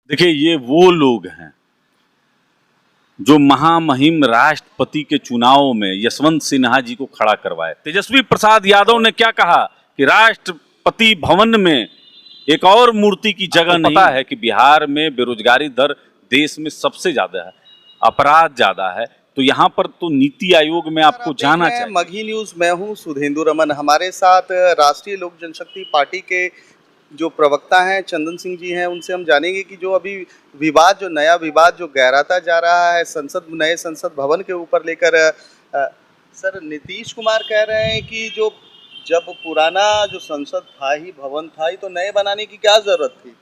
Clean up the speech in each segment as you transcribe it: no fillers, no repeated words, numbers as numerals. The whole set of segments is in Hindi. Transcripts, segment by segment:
देखिए, ये वो लोग हैं जो महामहिम राष्ट्रपति के चुनाव में यशवंत सिन्हा जी को खड़ा करवाए। तेजस्वी प्रसाद यादव ने क्या कहा कि राष्ट्रपति भवन में एक और मूर्ति की जगह नहीं। पता है कि बिहार में बेरोजगारी दर देश में सबसे ज्यादा है, अपराध ज्यादा है, तो यहाँ पर तो नीति आयोग में आपको जाना चाहिए। मगही न्यूज, मैं हूँ सुधेंदु रमन। हमारे साथ राष्ट्रीय लोक जनशक्ति पार्टी के जो प्रवक्ता हैं चंदन सिंह जी हैं, उनसे हम जानेंगे कि जो अभी विवाद, जो नया विवाद जो गहराता जा रहा है नए संसद भवन के ऊपर लेकर, सर नीतीश कुमार कह रहे हैं कि जो जब पुराना जो संसद था ही, भवन था ही, तो नए बनाने की क्या जरूरत थी।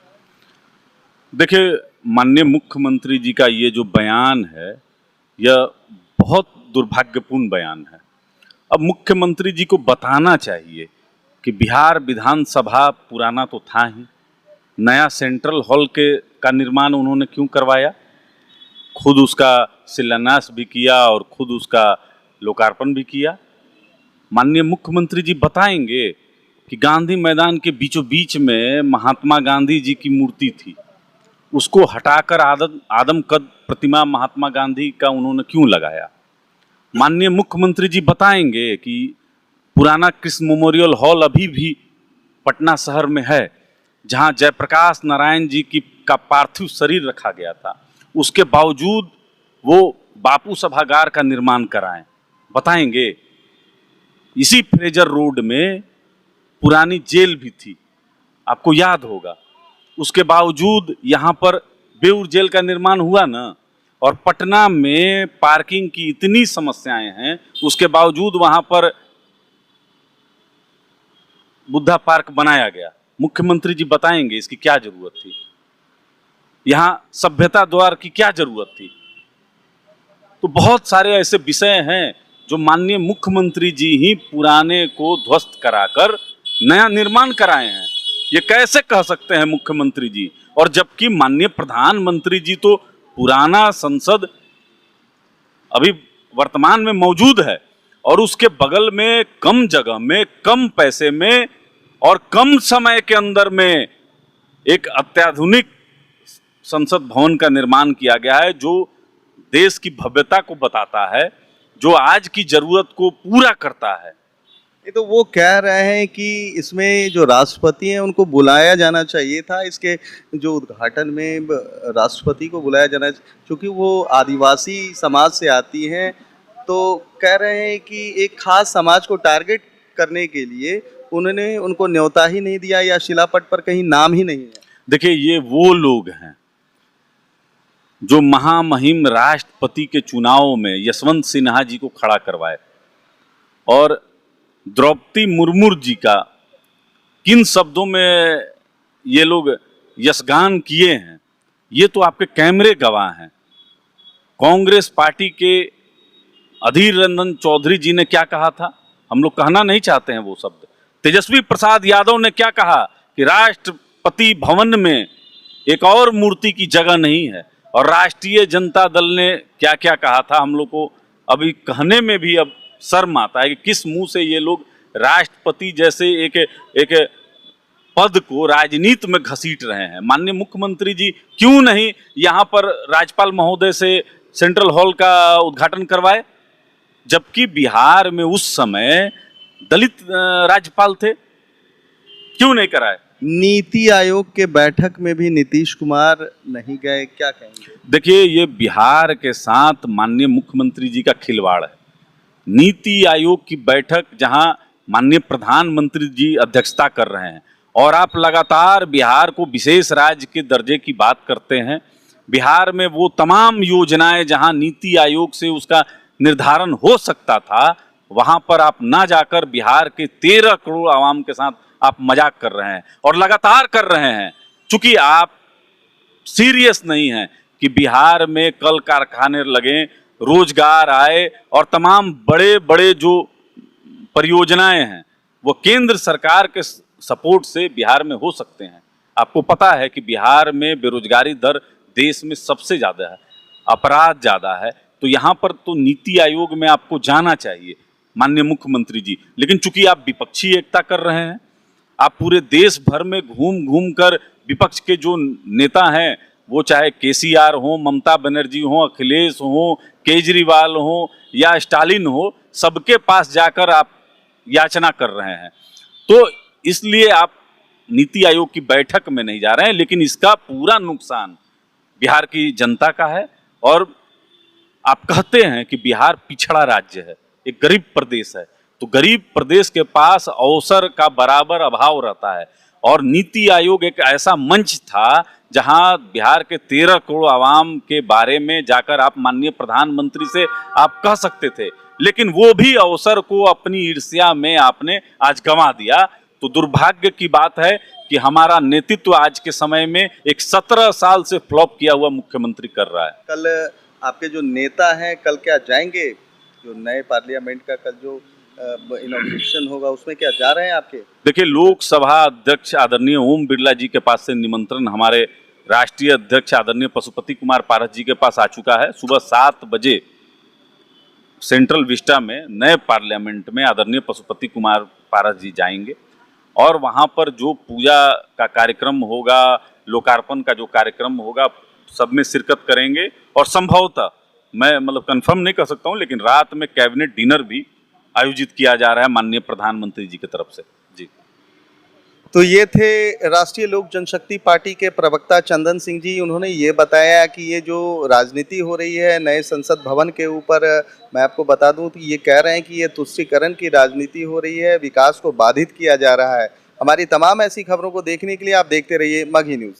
देखिए, माननीय मुख्यमंत्री जी का ये जो बयान है, यह बहुत दुर्भाग्यपूर्ण बयान है। अब मुख्यमंत्री जी को बताना चाहिए कि बिहार विधानसभा पुराना तो था ही, नया सेंट्रल हॉल का निर्माण उन्होंने क्यों करवाया, खुद उसका शिलान्यास भी किया और खुद उसका लोकार्पण भी किया। माननीय मुख्यमंत्री जी बताएंगे कि गांधी मैदान के बीचों बीच में महात्मा गांधी जी की मूर्ति थी, उसको हटाकर आदमकद प्रतिमा महात्मा गांधी का उन्होंने क्यों लगाया। माननीय मुख्यमंत्री जी बताएंगे कि पुराना कृष्ण मेमोरियल हॉल अभी भी पटना शहर में है, जहां जयप्रकाश नारायण जी का पार्थिव शरीर रखा गया था, उसके बावजूद वो बापू सभागार का निर्माण कराएं। बताएंगे इसी फ्रेजर रोड में पुरानी जेल भी थी, आपको याद होगा, उसके बावजूद यहाँ पर बेऊर जेल का निर्माण हुआ ना। और पटना में पार्किंग की इतनी समस्याएं हैं, उसके बावजूद वहां पर बुद्धा पार्क बनाया गया। मुख्यमंत्री जी बताएंगे इसकी क्या जरूरत थी, यहाँ सभ्यता द्वार की क्या जरूरत थी। तो बहुत सारे ऐसे विषय हैं जो माननीय मुख्यमंत्री जी ही पुराने को ध्वस्त कराकर नया निर्माण कराए हैं। ये कैसे कह सकते हैं मुख्यमंत्री जी। और जबकि माननीय प्रधानमंत्री जी तो पुराना संसद अभी वर्तमान में मौजूद है और उसके बगल में कम जगह में, कम पैसे में और कम समय के अंदर में एक अत्याधुनिक संसद भवन का निर्माण किया गया है, जो देश की भव्यता को बताता है, जो आज की जरूरत को पूरा करता है। ये तो वो कह रहे हैं कि इसमें जो राष्ट्रपति हैं उनको बुलाया जाना चाहिए था, इसके जो उद्घाटन में राष्ट्रपति को बुलाया जाना, क्योंकि वो आदिवासी समाज से आती हैं। तो कह रहे हैं कि एक खास समाज को टारगेट करने के लिए उन्होंने उनको न्योता ही नहीं दिया या शिलापट पर कहीं नाम ही नहीं है। देखिए, ये वो लोग हैं जो महामहिम राष्ट्रपति के चुनाव में यशवंत सिन्हा जी को खड़ा करवाए और द्रौपदी मुर्मू जी का किन शब्दों में ये लोग यशगान किए हैं, ये तो आपके कैमरे गवाह हैं। कांग्रेस पार्टी के अधीर रंजन चौधरी जी ने क्या कहा था, हम लोग कहना नहीं चाहते हैं वो शब्द। तेजस्वी प्रसाद यादव ने क्या कहा कि राष्ट्रपति भवन में एक और मूर्ति की जगह नहीं है। और राष्ट्रीय जनता दल ने क्या क्या कहा था, हम लोग को अभी कहने में भी अब शर्म आता है कि किस मुंह से ये लोग राष्ट्रपति जैसे एक पद को राजनीति में घसीट रहे हैं। माननीय मुख्यमंत्री जी क्यों नहीं यहाँ पर राज्यपाल महोदय से सेंट्रल हॉल का उद्घाटन करवाए, जबकि बिहार में उस समय दलित राज्यपाल थे, क्यों नहीं कराए। नीति आयोग के बैठक में भी नीतीश कुमार नहीं गए, क्या कहेंगे। देखिए, ये बिहार के साथ माननीय मुख्यमंत्री जी का खिलवाड़ है। नीति आयोग की बैठक जहां माननीय प्रधानमंत्री जी अध्यक्षता कर रहे हैं और आप लगातार बिहार को विशेष राज्य के दर्जे की बात करते हैं। बिहार में वो तमाम योजनाएं जहां नीति आयोग से उसका निर्धारण हो सकता था, वहां पर आप ना जाकर बिहार के 13 करोड़ आवाम के साथ आप मजाक कर रहे हैं और लगातार कर रहे हैं। चूंकि आप सीरियस नहीं हैं कि बिहार में कल कारखाने लगें, रोजगार आए और तमाम बड़े बड़े जो परियोजनाएं हैं वो केंद्र सरकार के सपोर्ट से बिहार में हो सकते हैं। आपको पता है कि बिहार में बेरोजगारी दर देश में सबसे ज़्यादा है, अपराध ज़्यादा है, तो यहाँ पर तो नीति आयोग में आपको जाना चाहिए माननीय मुख्यमंत्री जी। लेकिन चूंकि आप विपक्षी एकता कर रहे हैं, आप पूरे देश भर में घूम घूम कर विपक्ष के जो नेता हैं वो चाहे केसीआर हो, ममता बनर्जी हो, अखिलेश हो, केजरीवाल हो या स्टालिन हो, सबके पास जाकर आप याचना कर रहे हैं। तो इसलिए आप नीति आयोग की बैठक में नहीं जा रहे हैं, लेकिन इसका पूरा नुकसान बिहार की जनता का है। और आप कहते हैं कि बिहार पिछड़ा राज्य है, एक गरीब प्रदेश है, तो गरीब प्रदेश के पास अवसर का बराबर अभाव रहता है। और नीति आयोग एक ऐसा मंच था जहां बिहार के 13 करोड़ आवाम के बारे में जाकर आप माननीय प्रधानमंत्री से आप कह सकते थे, लेकिन वो भी अवसर को अपनी ईर्ष्या में आपने आज गंवा दिया। तो दुर्भाग्य की बात है कि हमारा नेतृत्व आज के समय में एक 17 साल से फ्लॉप किया हुआ मुख्यमंत्री कर रहा है। कल आपके जो नेता हैं कल क्या जाएंगे, जो नए पार्लियामेंट का कल जो इनॉग्रेशन होगा उसमें क्या जा रहे हैं आपके? देखिए, लोकसभा अध्यक्ष आदरणीय ओम बिरला जी के पास से निमंत्रण हमारे राष्ट्रीय अध्यक्ष आदरणीय पशुपति कुमार पारस जी के पास आ चुका है। सुबह 7 बजे सेंट्रल विस्टा में नए पार्लियामेंट में आदरणीय पशुपति कुमार पारस जी जाएंगे और वहाँ पर जो पूजा का कार्यक्रम होगा, लोकार्पण का जो कार्यक्रम होगा, सब में शिरकत करेंगे। और संभवतः मैं मतलब कंफर्म नहीं कर सकता हूँ, लेकिन रात में कैबिनेट डिनर भी आयोजित किया जा रहा है माननीय प्रधानमंत्री जी की तरफ से। जी, तो ये थे राष्ट्रीय लोक जनशक्ति पार्टी के प्रवक्ता चंदन सिंह जी। उन्होंने ये बताया कि ये जो राजनीति हो रही है नए संसद भवन के ऊपर, मैं आपको बता दूं कि ये कह रहे हैं कि ये तुष्टीकरण की राजनीति हो रही है, विकास को बाधित किया जा रहा है। हमारी तमाम ऐसी खबरों को देखने के लिए आप देखते रहिए मगही न्यूज़।